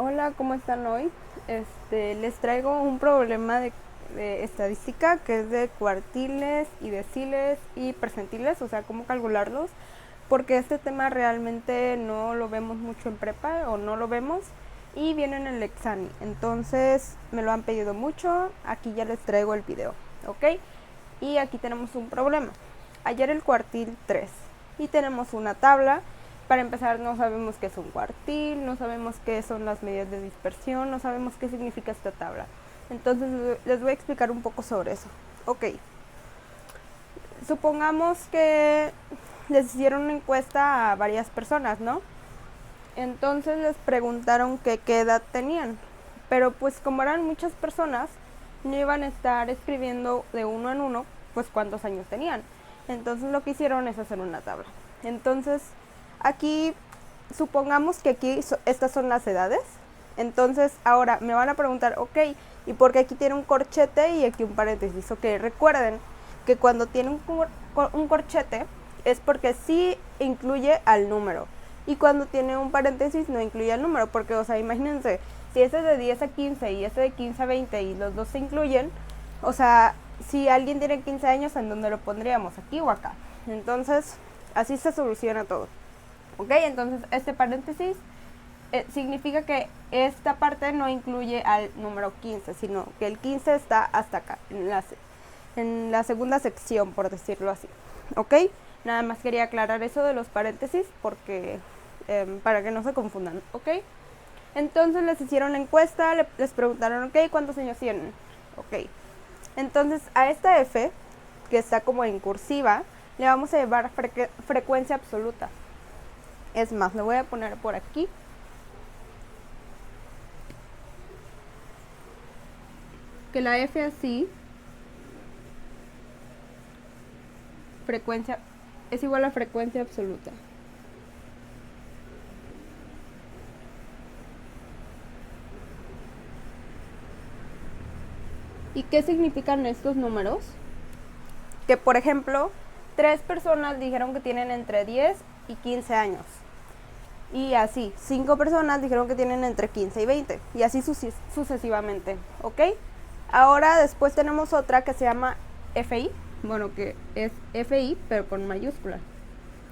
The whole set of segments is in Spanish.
Hola, ¿cómo están hoy? Les traigo un problema de estadística que es de cuartiles y deciles y percentiles, o sea, cómo calcularlos, porque este tema realmente no lo vemos mucho en prepa o no lo vemos y viene en el Exani. Entonces me lo han pedido mucho, aquí ya les traigo el video, ¿ok? Y aquí tenemos un problema. Ayer el cuartil 3 y tenemos una tabla. Para empezar, no sabemos qué es un cuartil, no sabemos qué son las medidas de dispersión, no sabemos qué significa esta tabla. Entonces les voy a explicar un poco sobre eso. Ok, supongamos que les hicieron una encuesta a varias personas, ¿no? Entonces les preguntaron qué edad tenían. Pero pues como eran muchas personas, no iban a estar escribiendo de uno en uno, pues cuántos años tenían. Entonces lo que hicieron es hacer una tabla. Entonces aquí, supongamos que aquí estas son las edades. Entonces ahora me van a preguntar, ok, ¿y por qué aquí tiene un corchete y aquí un paréntesis? Ok, recuerden que cuando tiene un corchete es porque sí incluye al número. Y cuando tiene un paréntesis no incluye el número, porque, o sea, imagínense, si ese es de 10 a 15 y ese de 15 a 20 y los dos se incluyen, o sea, si alguien tiene 15 años, ¿en dónde lo pondríamos? ¿Aquí o acá? Entonces, así se soluciona todo. ¿Ok? Entonces, este paréntesis significa que esta parte no incluye al número 15, sino que el 15 está hasta acá, en la segunda sección, por decirlo así. ¿Ok? Nada más quería aclarar eso de los paréntesis porque para que no se confundan. ¿Ok? Entonces les hicieron la encuesta, les preguntaron, ok, ¿cuántos años tienen? Ok. Entonces a esta F, que está como en cursiva, le vamos a llevar frecuencia absoluta. Es más, lo voy a poner por aquí. Que la F así, frecuencia, es igual a frecuencia absoluta. ¿Y qué significan estos números? Que, por ejemplo, 3 personas dijeron que tienen entre 10 y 15 años. Y así, 5 personas dijeron que tienen entre 15 y 20. Y así sucesivamente, ¿ok? Ahora después tenemos otra que se llama FI. Bueno, que es FI, pero con mayúscula.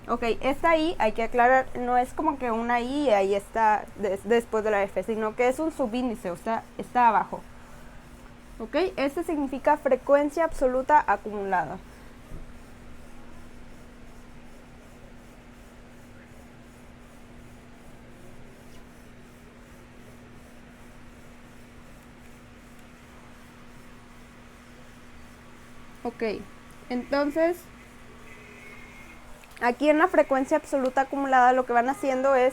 Ok, esta I, hay que aclarar, no es como que una I y ahí está después de la F, sino que es un subíndice, o sea, está abajo. Ok, este significa frecuencia absoluta acumulada. Ok, entonces aquí en la frecuencia absoluta acumulada lo que van haciendo es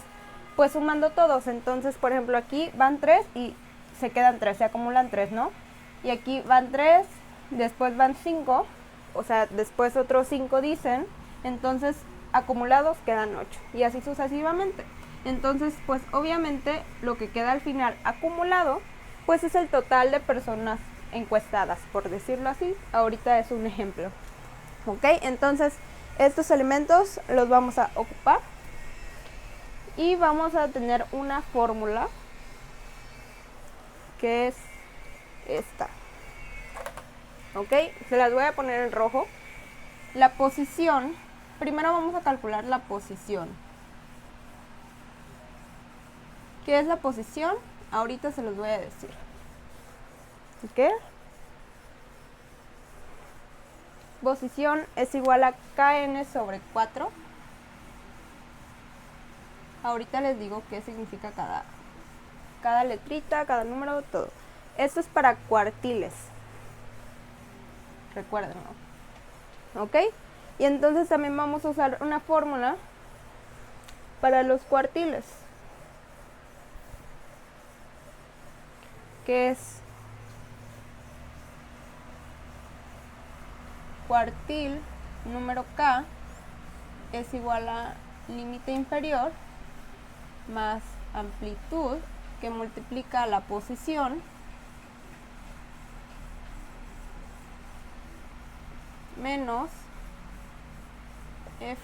pues sumando todos. Entonces, por ejemplo, aquí van 3 y se quedan 3, se acumulan 3, ¿no? Y aquí van 3, después van 5, o sea, después otros 5 dicen, entonces acumulados quedan 8 y así sucesivamente. Entonces, pues obviamente lo que queda al final acumulado, pues es el total de personas encuestadas, por decirlo así. Ahorita es un ejemplo. ¿Ok? Entonces, estos elementos los vamos a ocupar y vamos a tener una fórmula que es esta. ¿Ok? Se las voy a poner en rojo. La posición, primero vamos a calcular la posición. ¿Qué es la posición? Ahorita se los voy a decir. ¿Ok? Posición es igual a kn sobre 4. Ahorita les digo qué significa cada letrita, cada número, todo. Esto es para cuartiles. Recuerden, ¿no? ¿Ok? Y entonces también vamos a usar una fórmula para los cuartiles, que es cuartil número k es igual a límite inferior más amplitud que multiplica la posición menos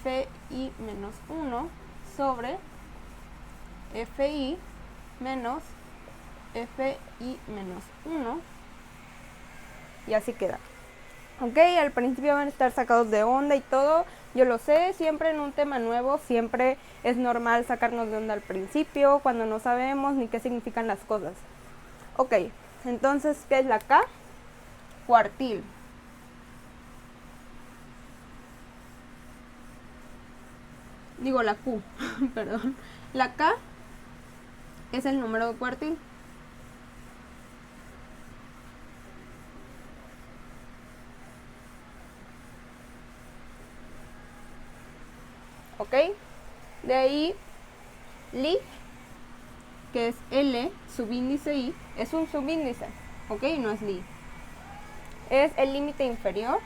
fi menos 1 sobre fi menos fi menos 1 y así queda. Ok, al principio van a estar sacados de onda y todo, yo lo sé, siempre en un tema nuevo, siempre es normal sacarnos de onda al principio, cuando no sabemos ni qué significan las cosas. Ok, entonces, ¿qué es la K? Cuartil. Digo la Q, perdón. La K es el número de cuartil. ¿Ok? De ahí, Li, que es L, subíndice I, es un subíndice, ¿ok? No es Li. Es el límite inferior.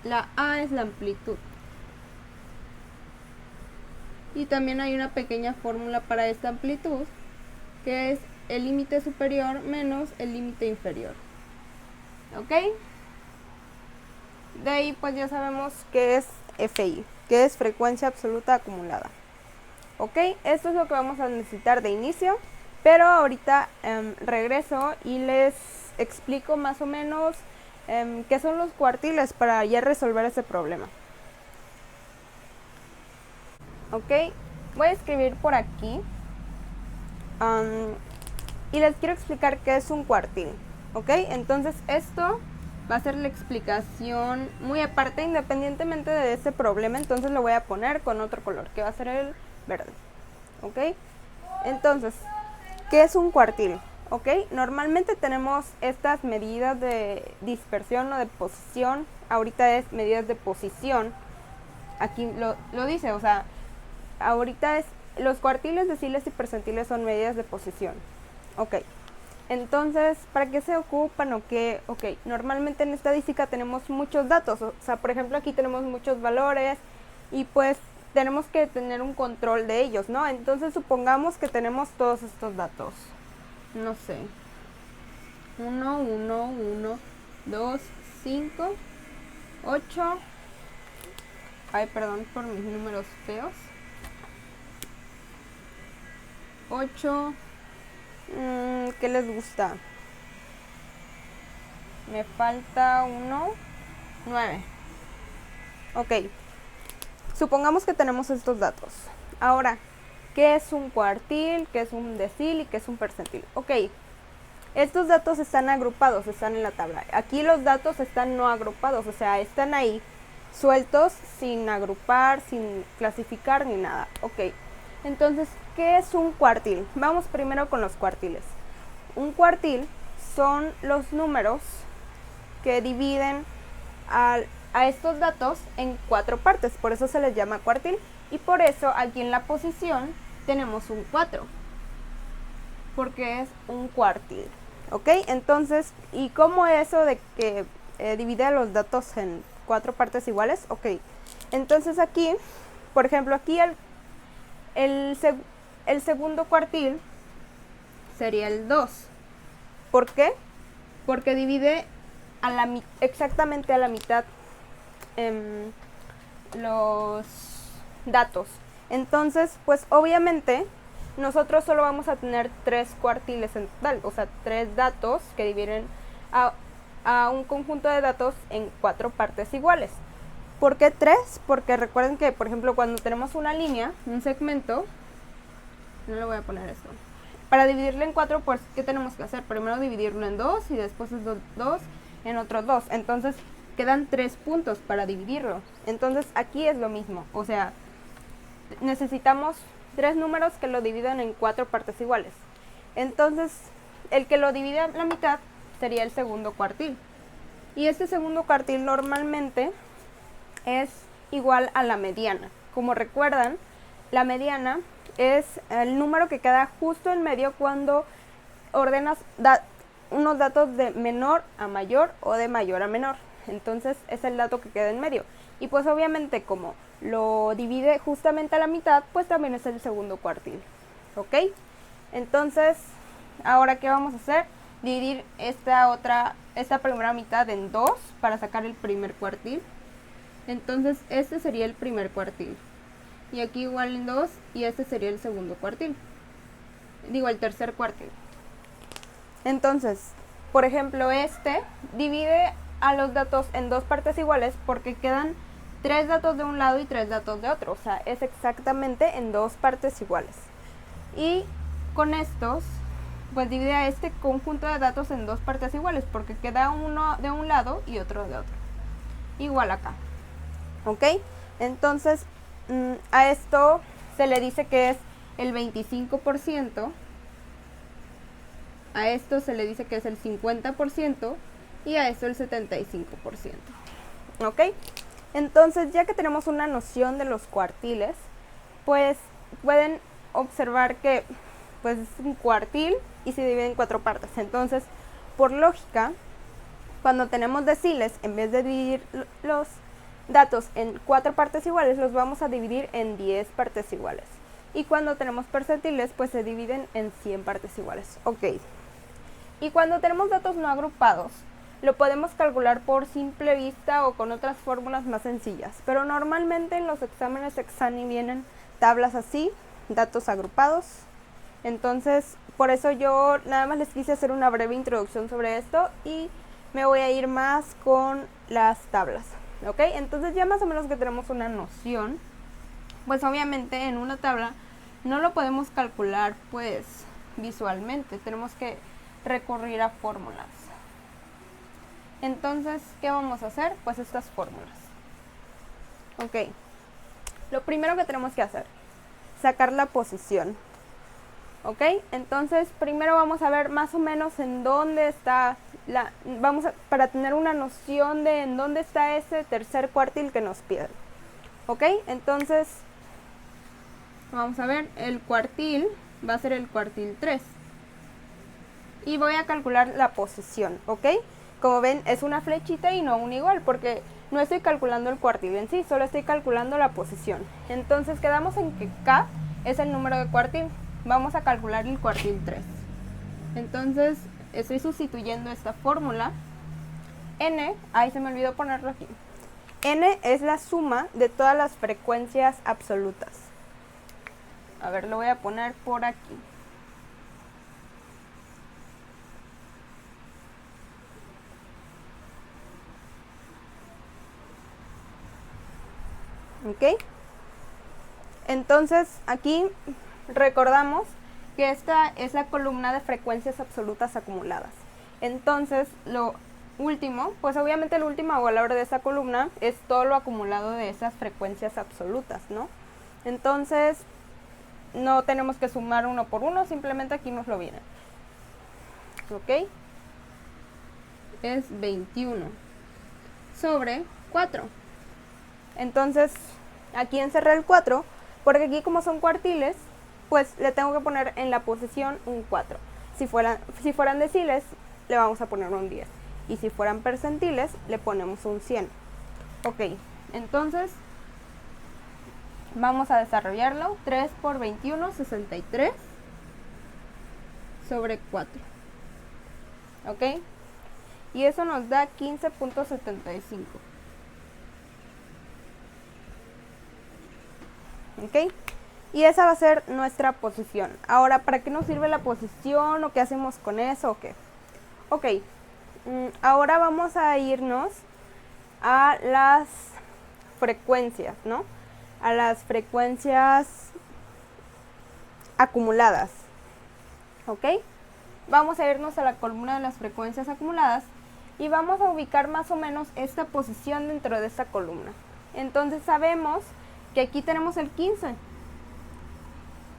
La A es la amplitud. Y también hay una pequeña fórmula para esta amplitud, que es el límite superior menos el límite inferior. ¿Ok? De ahí pues ya sabemos qué es FI, que es frecuencia absoluta acumulada. ¿Ok? Esto es lo que vamos a necesitar de inicio, pero ahorita regreso y les explico más o menos qué son los cuartiles para ya resolver ese problema. ¿Ok? Voy a escribir por aquí y les quiero explicar qué es un cuartil. ¿Ok? Entonces esto va a ser la explicación muy aparte, independientemente de ese problema, entonces lo voy a poner con otro color, que va a ser el verde. ¿Ok? Entonces, ¿qué es un cuartil? ¿Ok? Normalmente tenemos estas medidas de dispersión o de posición. Ahorita es medidas de posición. Aquí lo dice, o sea, ahorita es los cuartiles, deciles y percentiles son medidas de posición. Ok. Entonces, ¿para qué se ocupan o qué? Ok, normalmente en estadística tenemos muchos datos, o sea, por ejemplo aquí tenemos muchos valores y pues tenemos que tener un control de ellos, ¿no? Entonces supongamos que tenemos todos estos datos, no sé, 1, 1, 1, 2, 5, 8, ay, perdón por mis números feos, 8, ¿qué les gusta? Me falta 1, 9. Ok, supongamos que tenemos estos datos. Ahora, ¿qué es un cuartil? ¿Qué es un decil? ¿Y qué es un percentil? Ok, estos datos están agrupados, están en la tabla. Aquí los datos están no agrupados, o sea, están ahí sueltos, sin agrupar, sin clasificar ni nada. Ok, entonces, ¿qué es un cuartil? Vamos primero con los cuartiles. Un cuartil son los números que dividen a estos datos en 4 partes, por eso se les llama cuartil, y por eso aquí en la posición tenemos un 4, porque es un cuartil. ¿Ok? Entonces, ¿y cómo eso de que divide los datos en 4 partes iguales? Ok, entonces aquí, por ejemplo, aquí el segundo cuartil sería el 2. ¿Por qué? Porque divide exactamente a la mitad los datos. Entonces, pues obviamente nosotros solo vamos a tener 3 cuartiles en total, o sea, 3 datos que dividen a un conjunto de datos en 4 partes iguales. ¿Por qué 3? Porque recuerden que, por ejemplo, cuando tenemos una línea, un segmento, no le voy a poner esto, para dividirlo en 4, pues, ¿qué tenemos que hacer? Primero dividirlo en 2 y después es 2 en otros 2. Entonces, quedan 3 puntos para dividirlo. Entonces, aquí es lo mismo. O sea, necesitamos 3 números que lo dividan en 4 partes iguales. Entonces, el que lo divide a la mitad sería el segundo cuartil. Y este segundo cuartil normalmente es igual a la mediana. Como recuerdan, la mediana es el número que queda justo en medio cuando ordenas unos datos de menor a mayor o de mayor a menor. Entonces es el dato que queda en medio. Y pues obviamente como lo divide justamente a la mitad, pues también es el segundo cuartil. ¿Ok? Entonces, ahora ¿qué vamos a hacer? dividir esta primera mitad en 2 para sacar el primer cuartil. Entonces este sería el primer cuartil. Y aquí igual en 2 y este sería el segundo cuartil. Digo, el tercer cuartil. Entonces, por ejemplo, este divide a los datos en 2 partes iguales porque quedan 3 datos de un lado y 3 datos de otro. O sea, es exactamente en 2 partes iguales. Y con estos, pues divide a este conjunto de datos en 2 partes iguales porque queda uno de un lado y otro de otro. Igual acá. ¿Ok? Entonces, a esto se le dice que es el 25%. A esto se le dice que es el 50% y a esto el 75%. ¿Ok? Entonces, ya que tenemos una noción de los cuartiles, pues pueden observar que pues es un cuartil y se divide en 4 partes. Entonces, por lógica, cuando tenemos deciles, en vez de dividir los datos en 4 partes iguales, los vamos a dividir en 10 partes iguales. Y cuando tenemos percentiles, pues se dividen en 100 partes iguales. Ok. Y cuando tenemos datos no agrupados, lo podemos calcular por simple vista o con otras fórmulas más sencillas. Pero normalmente en los exámenes Exani vienen tablas así, datos agrupados. Entonces, por eso yo nada más les quise hacer una breve introducción sobre esto y me voy a ir más con las tablas. ¿Ok? Entonces ya más o menos que tenemos una noción, pues obviamente en una tabla no lo podemos calcular pues visualmente, tenemos que recurrir a fórmulas. Entonces, ¿qué vamos a hacer? Pues estas fórmulas. Ok, lo primero que tenemos que hacer, sacar la posición. Ok, entonces primero vamos a ver más o menos en dónde está para tener una noción de en dónde está ese tercer cuartil que nos piden. Ok, entonces vamos a ver, el cuartil va a ser el cuartil 3 y voy a calcular la posición. Ok, como ven es una flechita y no un igual porque no estoy calculando el cuartil en sí, solo estoy calculando la posición. Entonces quedamos en que K es el número de cuartil. Vamos a calcular el cuartil 3. Entonces estoy sustituyendo esta fórmula. N, ahí se me olvidó ponerlo aquí. N es la suma de todas las frecuencias absolutas. A ver, lo voy a poner por aquí. ¿Ok? Entonces aquí recordamos que esta es la columna de frecuencias absolutas acumuladas. Entonces lo último, pues obviamente el último valor de esa columna es todo lo acumulado de esas frecuencias absolutas, ¿no? Entonces no tenemos que sumar uno por uno, simplemente aquí nos lo viene. ¿Ok? Es 21 sobre 4. Entonces aquí encerré el 4 porque aquí como son cuartiles, pues le tengo que poner en la posición un 4. Si fueran deciles, le vamos a poner un 10. Y si fueran percentiles, le ponemos un 100. Ok, entonces vamos a desarrollarlo. 3 por 21, 63 sobre 4. Ok, y eso nos da 15.75. Ok, y esa va a ser nuestra posición. Ahora, ¿para qué nos sirve la posición o qué hacemos con eso o qué? Ok, ahora vamos a irnos a las frecuencias, ¿no? A las frecuencias acumuladas. ¿Ok? Vamos a irnos a la columna de las frecuencias acumuladas y vamos a ubicar más o menos esta posición dentro de esta columna. Entonces sabemos que aquí tenemos el 15.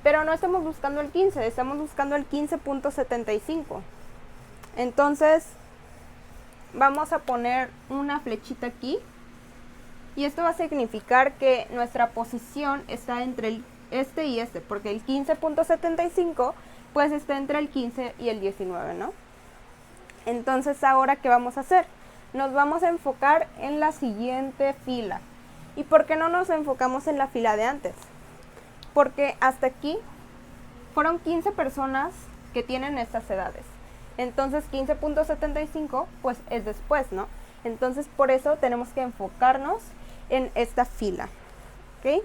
Pero no estamos buscando el 15, estamos buscando el 15.75. Entonces vamos a poner una flechita aquí. Y esto va a significar que nuestra posición está entre este y este, porque el 15.75 pues está entre el 15 y el 19, ¿no? Entonces ahora, ¿qué vamos a hacer? Nos vamos a enfocar en la siguiente fila. ¿Y por qué no nos enfocamos en la fila de antes? Porque hasta aquí fueron 15 personas que tienen estas edades. Entonces 15.75 pues es después, ¿no? Entonces por eso tenemos que enfocarnos en esta fila, ¿ok?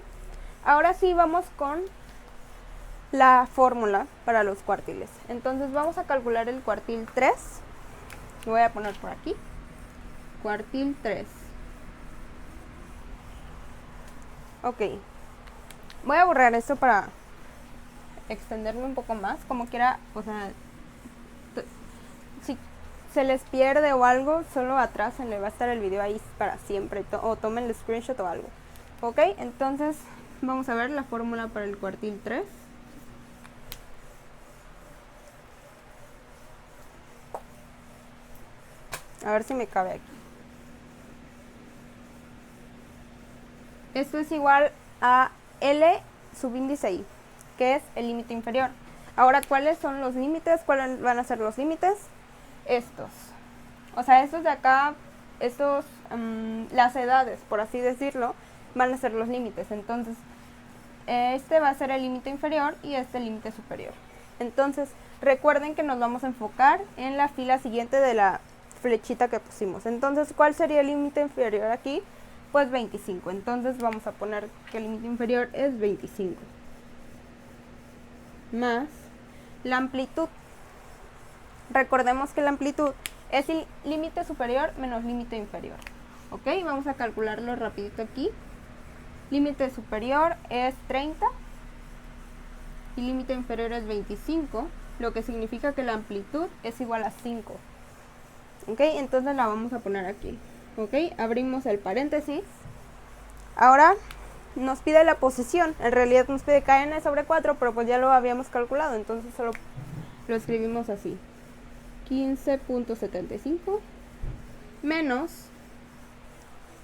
Ahora sí vamos con la fórmula para los cuartiles. Entonces vamos a calcular el cuartil 3. Lo voy a poner por aquí. Cuartil 3. Ok. Voy a borrar esto para extenderme un poco más. Como quiera, o sea, si se les pierde o algo, solo atrás le va a estar el video ahí para siempre. O tomen el screenshot o algo. Ok, entonces vamos a ver la fórmula para el cuartil 3. A ver si me cabe aquí. Esto es igual a L subíndice I, que es el límite inferior. Ahora, ¿cuáles son los límites? ¿Cuáles van a ser los límites? Estos. O sea, estos de acá, estos, las edades, por así decirlo, van a ser los límites. Entonces, este va a ser el límite inferior y este el límite superior. Entonces, recuerden que nos vamos a enfocar en la fila siguiente de la flechita que pusimos. Entonces, ¿cuál sería el límite inferior aquí? Pues 25. Entonces vamos a poner que el límite inferior es 25. Más la amplitud. Recordemos que la amplitud es el límite superior menos límite inferior. Ok, vamos a calcularlo rapidito aquí. Límite superior es 30 y límite inferior es 25, lo que significa que la amplitud es igual a 5. Ok, entonces la vamos a poner aquí. Ok, abrimos el paréntesis. Ahora nos pide la posición. En realidad nos pide kn sobre 4, pero pues ya lo habíamos calculado, entonces solo lo escribimos así. 15.75 menos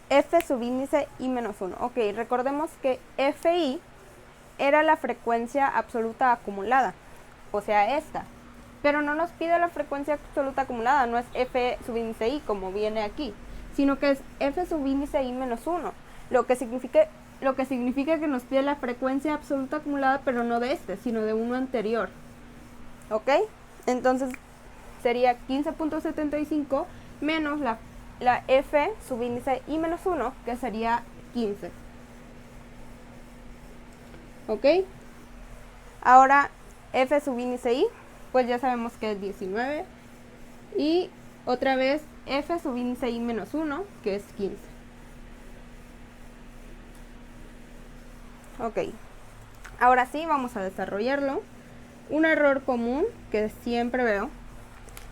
f subíndice i menos 1. Ok, recordemos que fi era la frecuencia absoluta acumulada, o sea esta. Pero no nos pide la frecuencia absoluta acumulada, no es f subíndice i como viene aquí, sino que es f subíndice i menos 1, lo que significa que nos pide la frecuencia absoluta acumulada, pero no de este, sino de uno anterior. ¿Ok? Entonces sería 15.75 menos la f subíndice i menos 1, que sería 15. ¿Ok? Ahora f subíndice i, pues ya sabemos que es 19. Y otra vez f subíndice i menos 1, que es 15. Ok. Ahora sí, vamos a desarrollarlo. Un error común que siempre veo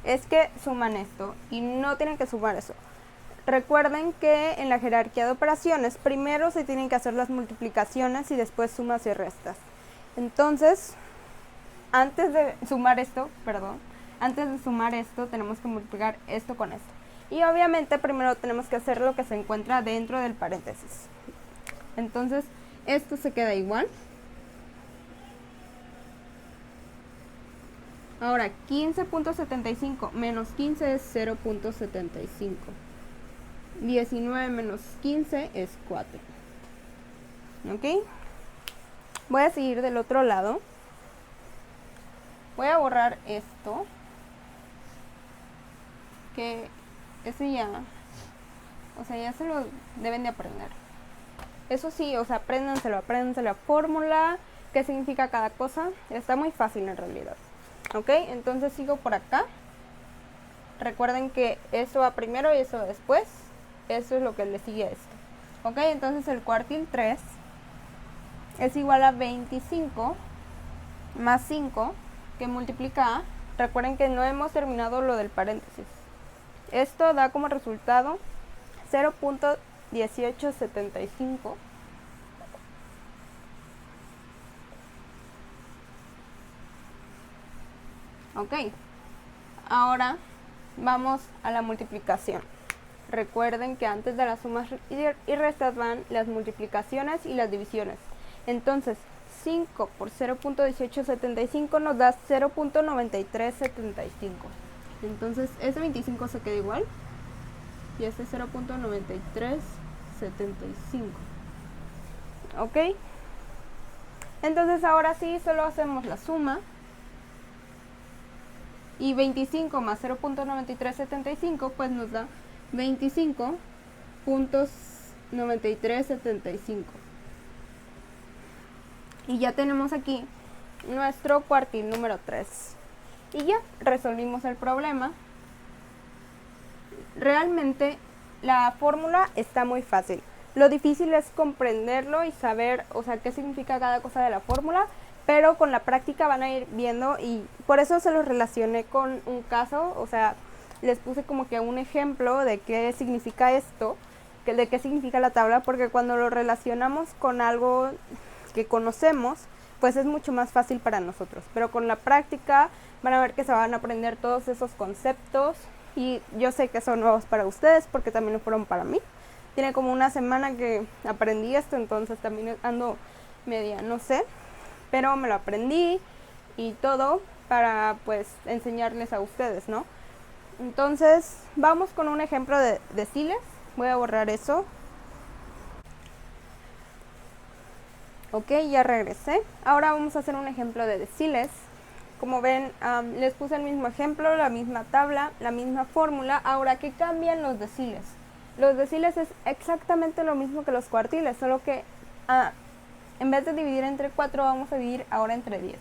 es que suman esto y no tienen que sumar eso. Recuerden que en la jerarquía de operaciones primero se tienen que hacer las multiplicaciones y después sumas y restas. Entonces, antes de sumar esto tenemos que multiplicar esto con esto. Y obviamente primero tenemos que hacer lo que se encuentra dentro del paréntesis. Entonces, esto se queda igual. Ahora, 15.75 menos 15 es 0.75. 19 menos 15 es 4. ¿Ok? Voy a seguir del otro lado. Voy a borrar esto. Que ese ya, o sea, ya se lo deben de aprender. Eso sí, o sea, apréndanse la fórmula, qué significa cada cosa. Está muy fácil en realidad. Ok, entonces sigo por acá. Recuerden que esto va primero y eso va después. Eso es lo que le sigue a esto. Ok, entonces el cuartil 3 es igual a 25 más 5, que multiplica a, recuerden que no hemos terminado lo del paréntesis. Esto da como resultado 0.1875. Ok, ahora vamos a la multiplicación. Recuerden que antes de las sumas y restas van las multiplicaciones y las divisiones. Entonces, 5 por 0.1875 nos da 0.9375. Entonces, ese 25 se queda igual. Y este 0.9375. ¿Ok? Entonces, ahora sí, solo hacemos la suma. Y 25 más 0.9375 pues nos da 25.9375. Y ya tenemos aquí nuestro cuartil número 3. Y ya resolvimos el problema. Realmente la fórmula está muy fácil. Lo difícil es comprenderlo y saber, o sea, qué significa cada cosa de la fórmula, pero con la práctica van a ir viendo, y por eso se los relacioné con un caso, o sea, les puse como que un ejemplo de qué significa esto, de qué significa la tabla, porque cuando lo relacionamos con algo que conocemos, pues es mucho más fácil para nosotros, pero con la práctica van a ver que se van a aprender todos esos conceptos, y yo sé que son nuevos para ustedes porque también lo fueron para mí. Tiene como una semana que aprendí esto, entonces también ando media, no sé, pero me lo aprendí y todo para pues enseñarles a ustedes, ¿no? Entonces vamos con un ejemplo de deciles. Voy a borrar eso. Ok, ya regresé. Ahora vamos a hacer un ejemplo de deciles. Como ven, les puse el mismo ejemplo, la misma tabla, la misma fórmula. Ahora, ¿qué cambian los deciles? Los deciles es exactamente lo mismo que los cuartiles, solo que en vez de dividir entre 4 vamos a dividir ahora entre 10.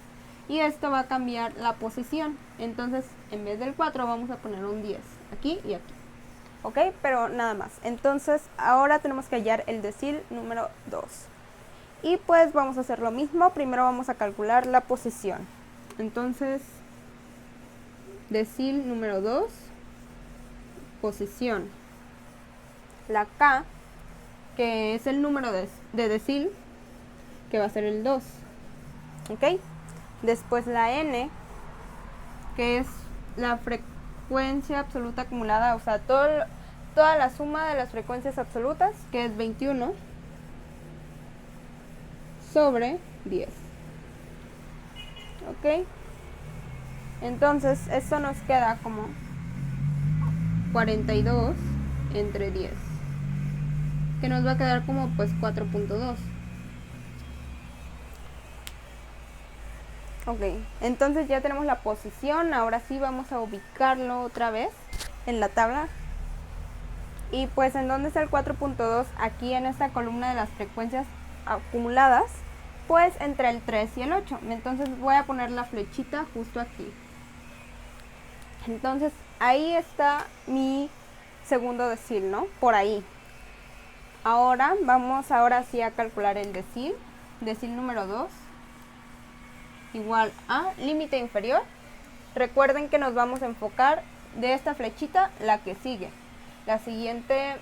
Y esto va a cambiar la posición. Entonces, en vez del 4 vamos a poner un 10, aquí y aquí. ¿Ok? Pero nada más. Entonces, ahora tenemos que hallar el decil número 2. Y pues vamos a hacer lo mismo. Primero vamos a calcular la posición. Entonces, decil número 2, posición. La K, que es el número de decil, que va a ser el 2. ¿Ok? Después la N, que es la frecuencia absoluta acumulada, o sea, toda la suma de las frecuencias absolutas, que es 21, sobre 10. ¿Ok? Entonces, esto nos queda como 42 entre 10, que nos va a quedar como pues 4.2. Ok, entonces ya tenemos la posición. Ahora sí vamos a ubicarlo otra vez en la tabla. Y pues, ¿en dónde está el 4.2? Aquí en esta columna de las frecuencias acumuladas, pues entre el 3 y el 8. Entonces voy a poner la flechita justo aquí. Entonces ahí está mi segundo decil, ¿no? Por ahí. Ahora vamos sí a calcular el decil. Decil número 2 igual a límite inferior. Recuerden que nos vamos a enfocar de esta flechita la que sigue, la siguiente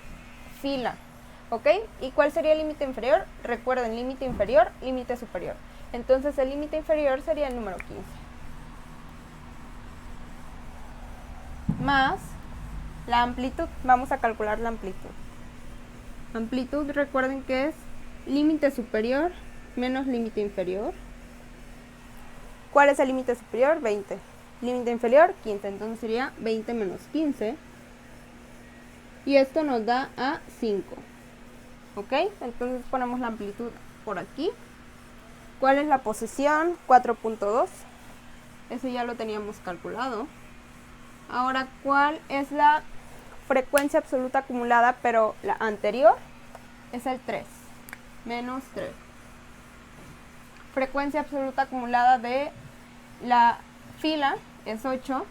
fila. ¿Ok? ¿Y cuál sería el límite inferior? Recuerden, límite inferior, límite superior. Entonces el límite inferior sería el número 15. Más la amplitud. Vamos a calcular la amplitud. Amplitud, recuerden que es límite superior menos límite inferior. ¿Cuál es el límite superior? 20. Límite inferior, 15. Entonces sería 20 menos 15. Y esto nos da a 5. ¿Ok? Entonces ponemos la amplitud por aquí. ¿Cuál es la posición? 4.2. Eso ya lo teníamos calculado. Ahora, ¿cuál es la frecuencia absoluta acumulada? Pero la anterior es el 3. Menos 3. Frecuencia absoluta acumulada de la fila es 8.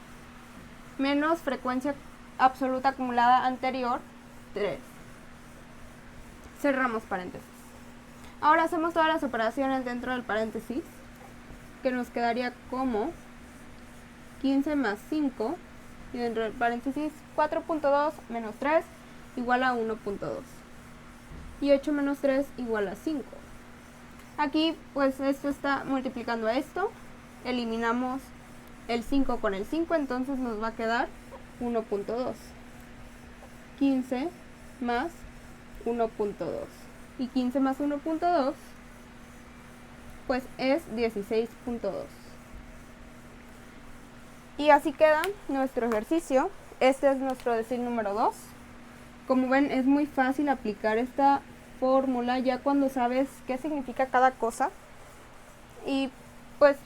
Menos frecuencia absoluta acumulada anterior, 3. Cerramos paréntesis. Ahora hacemos todas las operaciones dentro del paréntesis, que nos quedaría como 15 más 5, y dentro del paréntesis 4.2 menos 3 igual a 1.2. Y 8 menos 3 igual a 5. Aquí pues esto está multiplicando a esto. Eliminamos el 5 con el 5, entonces nos va a quedar 1.2. 15 más 1.2. Y 15 más 1.2 pues es 16.2. Y así queda nuestro ejercicio. Este es nuestro decil número 2. Como ven, es muy fácil aplicar esta fórmula ya cuando sabes qué significa cada cosa. Y pues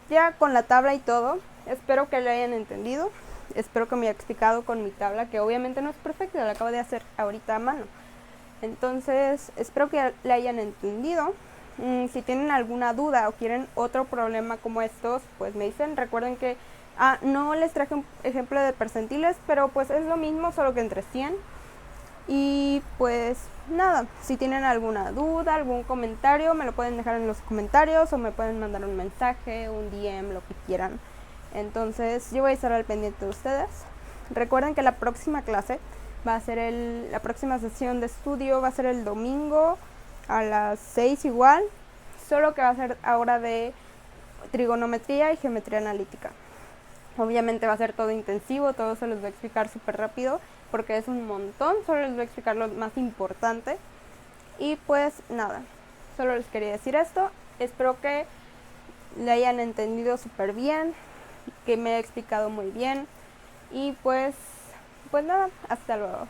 ya con la tabla y todo, espero que lo hayan entendido. Espero que me haya explicado con mi tabla, que obviamente no es perfecta, la acabo de hacer ahorita a mano. Entonces, espero que le hayan entendido. Si tienen alguna duda o quieren otro problema como estos, pues me dicen. Recuerden que no les traje un ejemplo de percentiles, pero pues es lo mismo, solo que entre 100. Y pues nada, si tienen alguna duda, algún comentario, me lo pueden dejar en los comentarios o me pueden mandar un mensaje, un DM, lo que quieran. Entonces yo voy a estar al pendiente de ustedes. Recuerden que la próxima clase va a ser la próxima sesión de estudio va a ser el domingo a las 6 igual, solo que va a ser ahora de trigonometría y geometría analítica. Obviamente va a ser todo intensivo, todo se los voy a explicar súper rápido porque es un montón, solo les voy a explicar lo más importante. Y pues nada, solo les quería decir esto. Espero que le hayan entendido súper bien, que me haya explicado muy bien. Y pues nada, hasta luego.